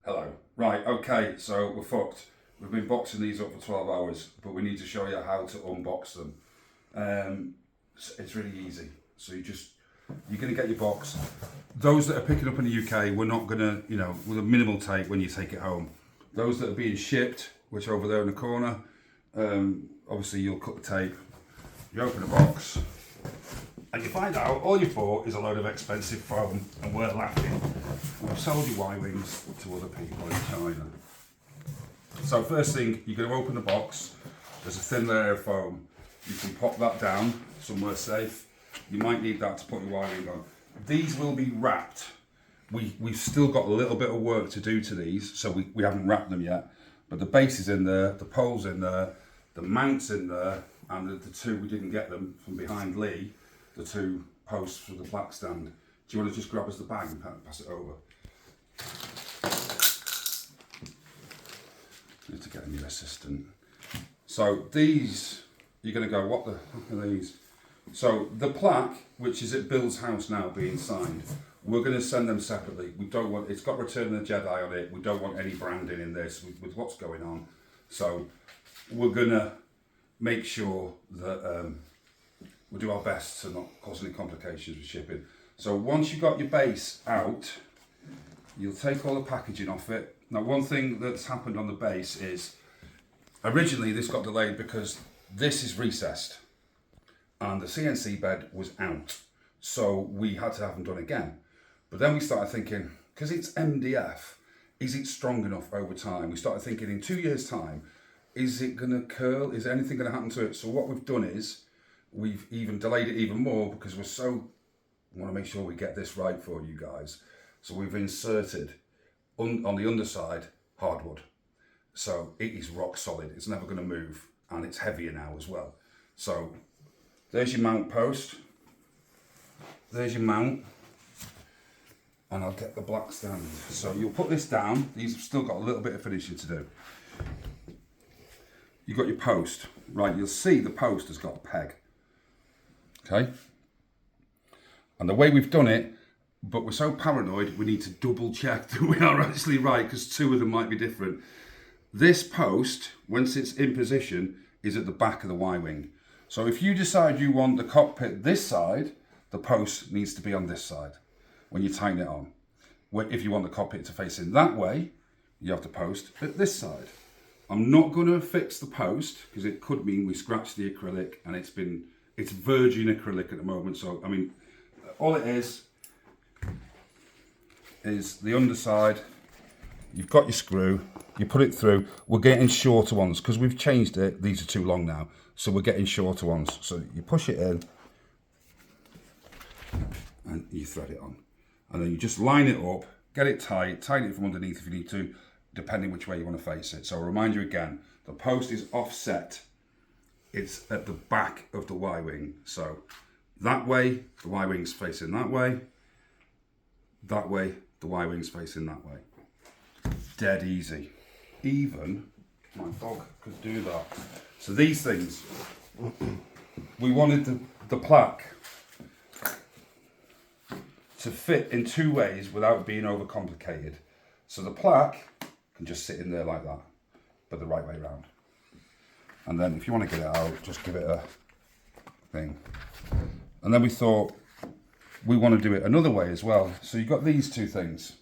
Hello. Right, okay, so we're fucked. We've been boxing these up for 12 hours, but we need to show you how to unbox them. It's really easy. So you're going to get your box. Those that are picking up in the UK, we're not going to, with a minimal tape when you take it home. Those that are being shipped, which are over there in the corner, obviously you'll cut the tape. You open the box, and you find out all you bought is a load of expensive foam, and we're laughing. We've sold your Y-Wings to other people in China. So first thing, you're going to open the box. There's a thin layer of foam. You can pop that down somewhere safe. You might need that to put your Y-Wing on. These will be wrapped. We've still got a little bit of work to do to these, so we haven't wrapped them yet. But the base is in there, the pole's in there, the mount's in there, and the two, we didn't get them from behind Lee, the two posts for the black stand. Do you want to just grab us the bag and pass it over? Need to get a new assistant. So these, you're going to go, what the fuck are these? So the plaque, which is at Bill's house now being signed, we're going to send them separately. We don't want, it's got Return of the Jedi on it. We don't want any branding in this with what's going on. So we're going to make sure that we'll do our best to not cause any complications with shipping. So once you've got your base out, you'll take all the packaging off it. Now, one thing that's happened on the base is originally this got delayed because this is recessed and the CNC bed was out. So we had to have them done again. But then we started thinking, because it's MDF, is it strong enough over time? We started thinking in 2 years' time, is it going to curl? Is anything going to happen to it? So what we've done is we've even delayed it even more because we want to make sure we get this right for you guys. So we've inserted on the underside hardwood. So it is rock solid. It's never going to move, and it's heavier now as well. So there's your mount post. There's your mount. And I'll get the black stand. So you'll put this down. These have still got a little bit of finishing to do. You've got your post. Right, you'll see the post has got a peg. Okay? And the way we've done it, but we're so paranoid, we need to double check that we are actually right, because two of them might be different. This post, once it's in position, is at the back of the Y-Wing. So if you decide you want the cockpit this side, the post needs to be on this side when you tighten it on. If you want the cockpit to face in that way, you have the post at this side. I'm not going to fix the post because it could mean we scratch the acrylic, and it's virgin acrylic at the moment. So, I mean, all it is the underside. You've got your screw, you put it through. We're getting shorter ones because we've changed it. These are too long now, so we're getting shorter ones. So you push it in and you thread it on. And then you just line it up, get it tight, tighten it from underneath if you need to, depending which way you want to face it. So I'll remind you again, the post is offset. It's at the back of the Y-Wing. So that way, the Y-Wing's facing that way. That way, the Y-Wing's facing that way. Dead easy. Even my dog could do that. So these things, we wanted the plaque to fit in two ways without being overcomplicated. So the plaque can just sit in there like that, but the right way around. And then if you want to get it out, just give it a thing. And then we thought we want to do it another way as well. So you've got these two things.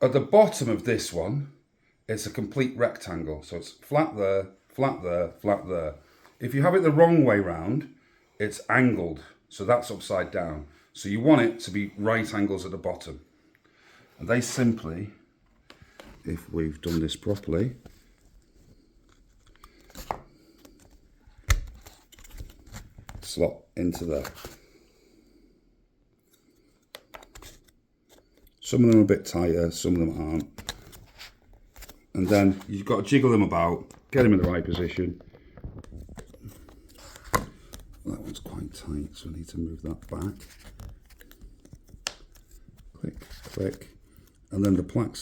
At the bottom of this one, it's a complete rectangle. So it's flat there, flat there, flat there. If you have it the wrong way round, it's angled. So that's upside down. So you want it to be right angles at the bottom. And they simply, if we've done this properly, slot into there. Some of them are a bit tighter, some of them aren't. And then you've got to jiggle them about, get them in the right position. That one's quite tight, so I need to move that back. Click, click. And then the plaque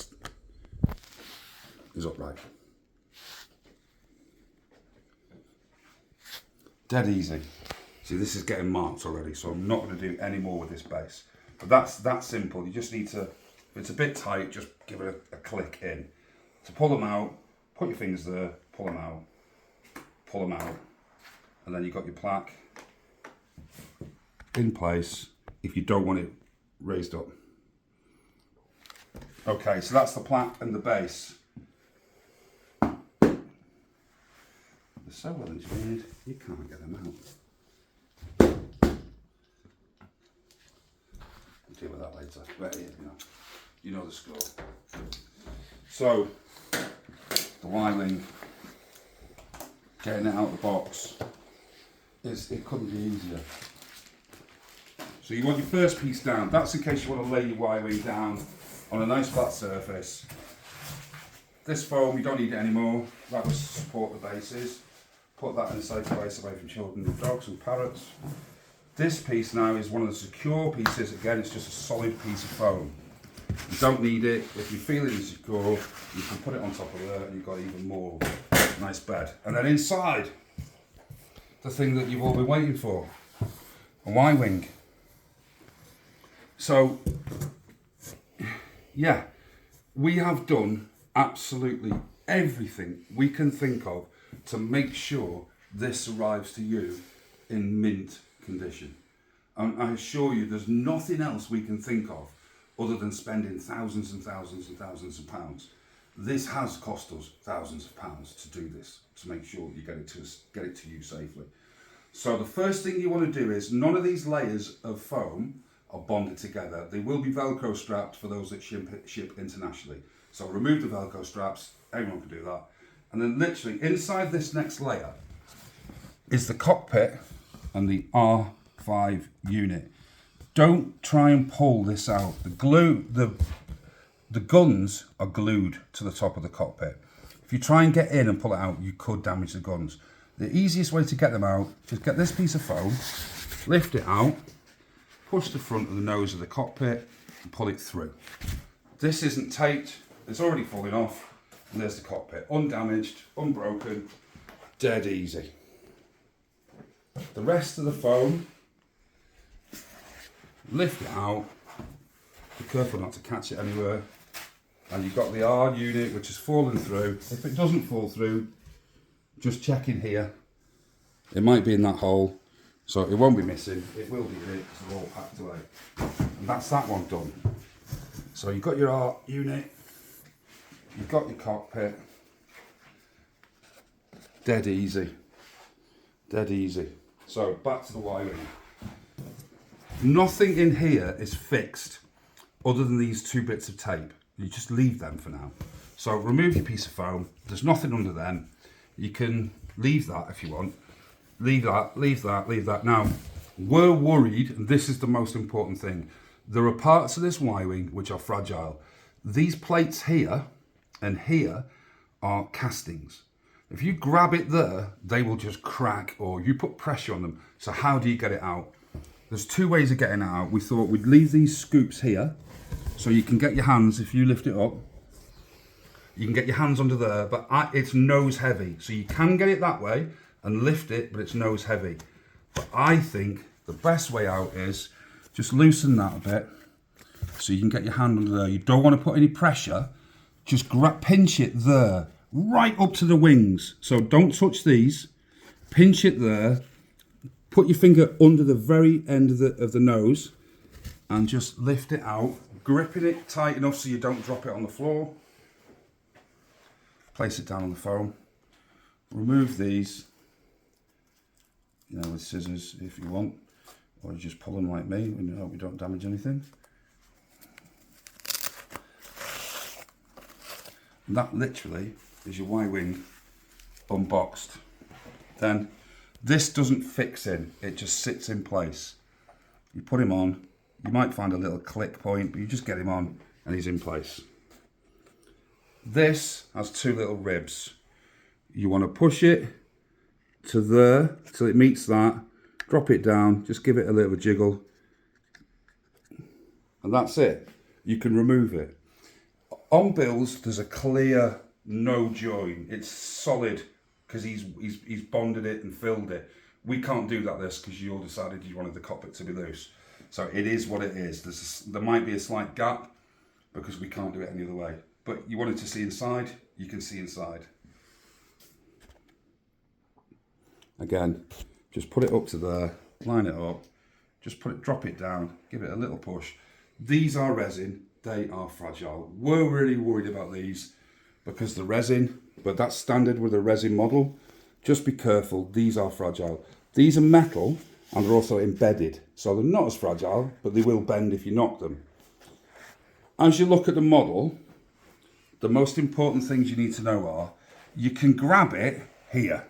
is upright. Dead easy. See, this is getting marked already, so I'm not going to do any more with this base. But that's that simple. You just need to If it's a bit tight, just give it a click in. To pull them out, put your fingers there, pull them out, and then you've got your plaque in place if you don't want it raised up. Okay, so that's the plaque and the base. They're so well engineered, you can't get them out. We'll deal with that later. Right here, you know the score. So, the Y-wing, getting it out of the box, it couldn't be easier. So you want your first piece down. That's in case you want to lay your Y-wing down on a nice flat surface. This foam, you don't need it anymore. That will support the bases. Put that in a safe place away from children and dogs and parrots. This piece now is one of the secure pieces. Again, it's just a solid piece of foam. You don't need it. If you feel it insecure, you can put it on top of there and you've got even more nice bed. And then inside, the thing that you've all been waiting for, a Y-wing. So, yeah, we have done absolutely everything we can think of to make sure this arrives to you in mint condition. And I assure you, there's nothing else we can think of other than spending thousands and thousands and thousands of pounds. This has cost us thousands of pounds to do this, to make sure you get it to you safely. So the first thing you want to do is, none of these layers of foam are bonded together. They will be Velcro strapped for those that ship internationally. So remove the Velcro straps, everyone can do that. And then literally inside this next layer is the cockpit and the R5 unit. Don't try and pull this out. The guns are glued to the top of the cockpit. If you try and get in and pull it out, you could damage the guns. The easiest way to get them out, just get this piece of foam, lift it out, push the front of the nose of the cockpit and pull it through. This isn't taped, it's already falling off, and there's the cockpit. Undamaged, unbroken, dead easy. The rest of the foam, lift it out, be careful not to catch it anywhere, and you've got the R unit which has fallen through. If it doesn't fall through, just check in here. It might be in that hole, so it won't be missing. It will be here because they're all packed away. And that's that one done. So you've got your R unit, you've got your cockpit. Dead easy. Dead easy. So back to the Y-wing. Nothing in here is fixed other than these two bits of tape. You just leave them for now. So remove your piece of foam. There's nothing under them. You can leave that if you want. Leave that, leave that, leave that. Now, we're worried, and this is the most important thing. There are parts of this Y-wing which are fragile. These plates here and here are castings. If you grab it there, they will just crack, or you put pressure on them. So how do you get it out? There's two ways of getting it out. We thought we'd leave these scoops here, so you can get your hands, if you lift it up, you can get your hands under there, but it's nose heavy. So you can get it that way and lift it, but it's nose heavy. But I think the best way out is just loosen that a bit, so you can get your hand under there. You don't want to put any pressure, just pinch it there, right up to the wings. So don't touch these, pinch it there, put your finger under the very end of the nose and just lift it out, gripping it tight enough so you don't drop it on the floor. Place it down on the foam. Remove these, with scissors if you want, or you just pull them like me and you hope you don't damage anything. And that literally is your Y-wing unboxed. Then this doesn't fix in, it just sits in place. You put him on, you might find a little click point, but you just get him on and he's in place. This has two little ribs. You want to push it to there till it meets that, drop it down, just give it a little jiggle, and that's it. You can remove it. On Bill's, there's a clear no join. It's solid because he's bonded it and filled it. We can't do that this because you all decided you wanted the cockpit to be loose. So it is what it is. There might be a slight gap, because we can't do it any other way. But you wanted to see inside, you can see inside. Again, just put it up to there, line it up, just drop it down, give it a little push. These are resin, they are fragile. We're really worried about these because the resin, but that's standard with a resin model. Just be careful, these are fragile. These are metal and they're also embedded. So they're not as fragile, but they will bend if you knock them. As you look at the model, the most important things you need to know are, you can grab it here.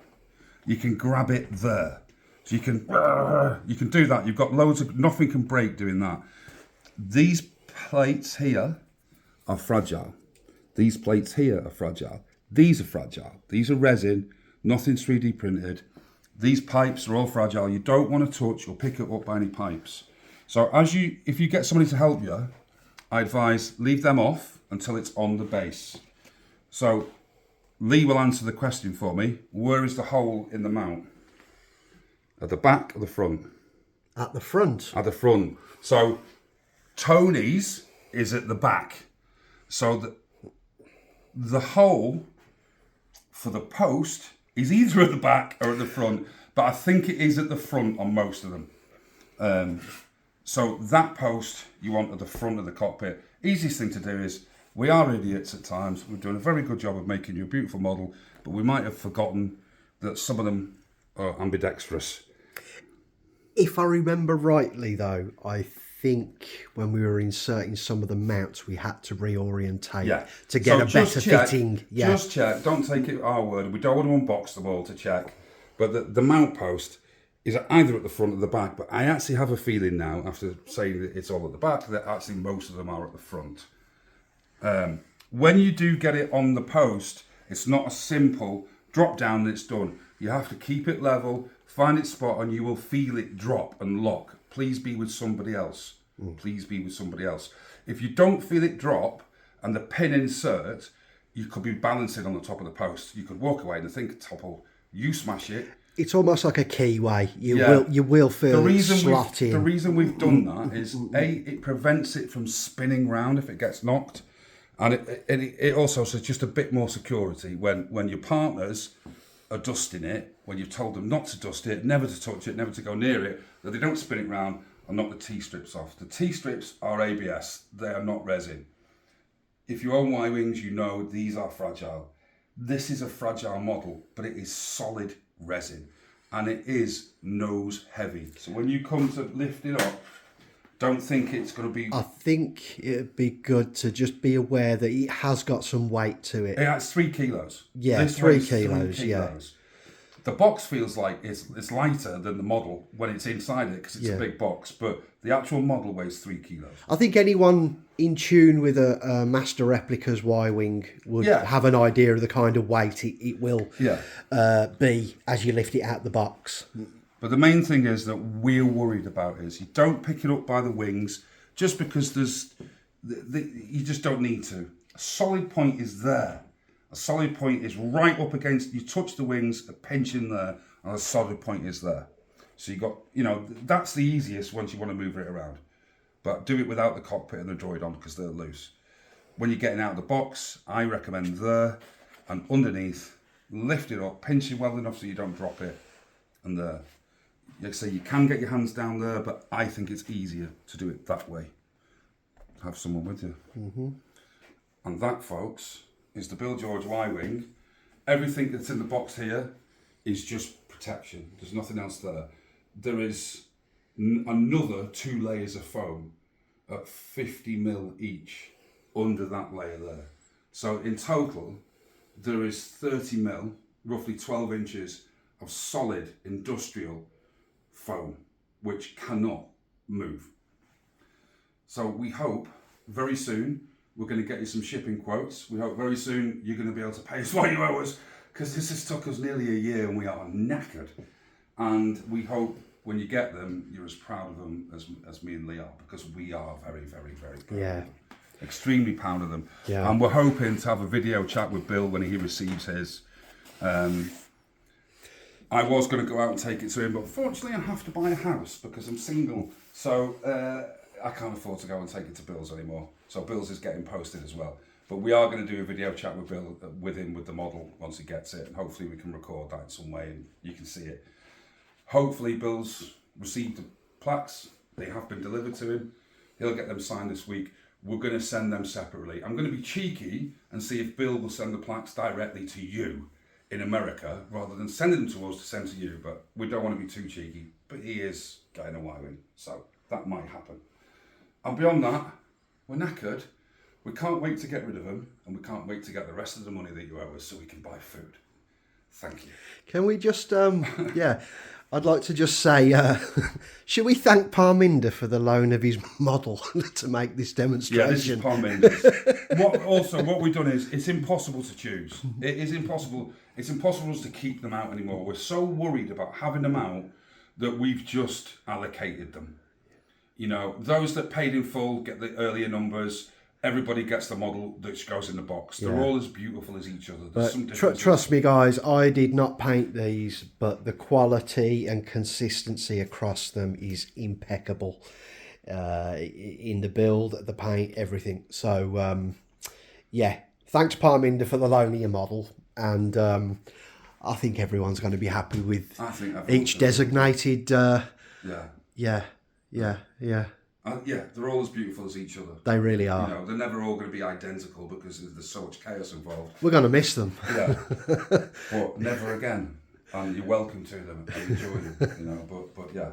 You can grab it there. So you can do that. You've got loads of, nothing can break doing that. These plates here are fragile. These plates here are fragile. These are fragile. These are resin, nothing's 3D printed. These pipes are all fragile. You don't want to touch or pick it up by any pipes. So if you get somebody to help you, I advise leave them off until it's on the base. So Lee will answer the question for me. Where is the hole in the mount? At the back or the front? At the front. At the front. So Tony's is at the back. So the hole for the post is either at the back or at the front, but I think it is at the front on most of them. So that post you want at the front of the cockpit. Easiest thing to do is, we are idiots at times. We're doing a very good job of making you a beautiful model, but we might have forgotten that some of them are ambidextrous. If I remember rightly though, I think when we were inserting some of the mounts, we had to reorientate to get a better fitting. Yeah. Just check, don't take it our word. We don't want to unbox them all to check. But the mount post is either at the front or the back, but I actually have a feeling now, after saying that it's all at the back, that actually most of them are at the front. When you do get it on the post, it's not a simple drop down and it's done. You have to keep it level, find its spot, and you will feel it drop and lock. Please be with somebody else. Please be with somebody else. If you don't feel it drop and the pin insert, you could be balancing on the top of the post. You could walk away and think topple. You smash it. It's almost like a keyway. You will feel it slot in. The reason we've done that is it prevents it from spinning round if it gets knocked. And it also says just a bit more security when your partners are dusting it, when you've told them not to dust it, never to touch it, never to go near it, that they don't spin it round and knock the T-strips off. The T-strips are ABS, they are not resin. If you own Y-Wings, you know these are fragile. This is a fragile model, but it is solid resin and it is nose heavy. So when you come to lift it up, don't think it's going to be... I think it'd be good to just be aware that it has got some weight to it. It's 3 kilos. Yeah, this 3 kilos, yeah. The box feels like it's lighter than the model when it's inside it because it's a big box, but the actual model weighs 3 kilos. I think anyone in tune with a Master Replicas Y-Wing would have an idea of the kind of weight it will be as you lift it out the box. But the main thing is that we're worried about is you don't pick it up by the wings just because you just don't need to. A solid point is there. A solid point is right up against, you touch the wings, a pinch in there, and a solid point is there. So you got, that's the easiest once you want to move it around. But do it without the cockpit and the droid on because they're loose. When you're getting out of the box, I recommend there and underneath, lift it up, pinch it well enough so you don't drop it, and there. Like I say, you can get your hands down there, but I think it's easier to do it that way. Have someone with you. Mm-hmm. And that, folks, is the Bill George Y-Wing. Everything that's in the box here is just protection. There's nothing else there. There is another 2 layers of foam at 50 mil each under that layer there. So in total, there is 30 mil, roughly 12 inches of solid industrial foam, which cannot move. So we hope very soon we're going to get you some shipping quotes. We hope very soon you're going to be able to pay us what you owe us, because this has took us nearly a year and we are knackered. And we hope when you get them, you're as proud of them as me and Lee are, because we are very, very, very proud of them. Extremely proud of them. Yeah. And we're hoping to have a video chat with Bill when he receives his. I was going to go out and take it to him, but fortunately I have to buy a house because I'm single. So I can't afford to go and take it to Bill's anymore. So Bill's is getting posted as well. But we are going to do a video chat with Bill, with him, with the model once he gets it, and hopefully we can record that in some way and you can see it. Hopefully Bill's received the plaques. They have been delivered to him. He'll get them signed this week. We're going to send them separately. I'm going to be cheeky and see if Bill will send the plaques directly to you in America rather than sending them to us to send to you. But we don't want to be too cheeky. But he is getting a Y-wing, so that might happen. And beyond that, we're knackered. We can't wait to get rid of them, and we can't wait to get the rest of the money that you owe us so we can buy food. Thank you. Can we just, yeah, I'd like to just say, should we thank Parminder for the loan of his model to make this demonstration? Yeah, this is Parminder's. What we've done is, it's impossible to choose. It is impossible. It's impossible for us to keep them out anymore. We're so worried about having them out that we've just allocated them. You know, those that paid in full get the earlier numbers. Everybody gets the model that goes in the box. They're all as beautiful as each other. There's some trust me, guys, I did not paint these, but the quality and consistency across them is impeccable in the build, the paint, everything. So, yeah, thanks, Parminder, for the loan of your model. And I think everyone's going to be happy with each designated. Yeah. Yeah, they're all as beautiful as each other. They really are. You know, they're never all going to be identical because there's so much chaos involved. We're going to miss them. Yeah, but never again. And you're welcome to them and enjoy them. You know, but yeah.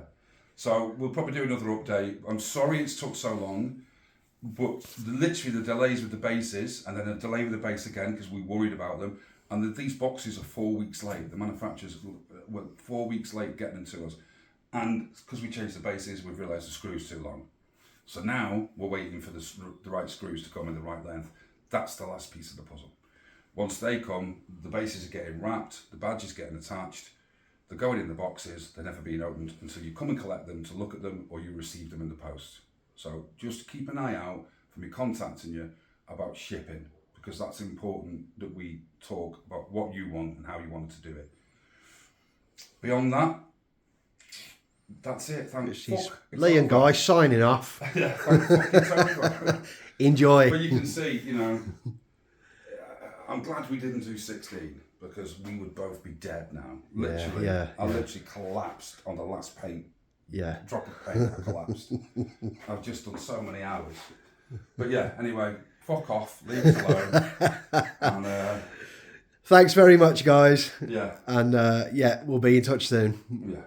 So we'll probably do another update. I'm sorry it's took so long, but literally the delays with the bases and then a delay with the base again because we worried about them. And these boxes are 4 weeks late. The manufacturers were 4 weeks late getting them to us. And because we changed the bases, we've realised the screw's too long. So now we're waiting for the right screws to come in the right length. That's the last piece of the puzzle. Once they come, the bases are getting wrapped, the badge is getting attached, they're going in the boxes, they're never being opened until you come and collect them to look at them or you receive them in the post. So just keep an eye out for me contacting you about shipping, because that's important that we talk about what you want and how you want to do it. Beyond that, that's it. Thanks. Lee and Guy signing off. Yeah, it's over. Enjoy. But you can see, you know, I'm glad we didn't do 16 because we would both be dead now. Literally. I literally collapsed on the last paint. Yeah. Drop of paint, I collapsed. I've just done so many hours. But yeah, anyway, fuck off. Leave us alone. And, thanks very much, guys. Yeah. And yeah, we'll be in touch soon. Yeah.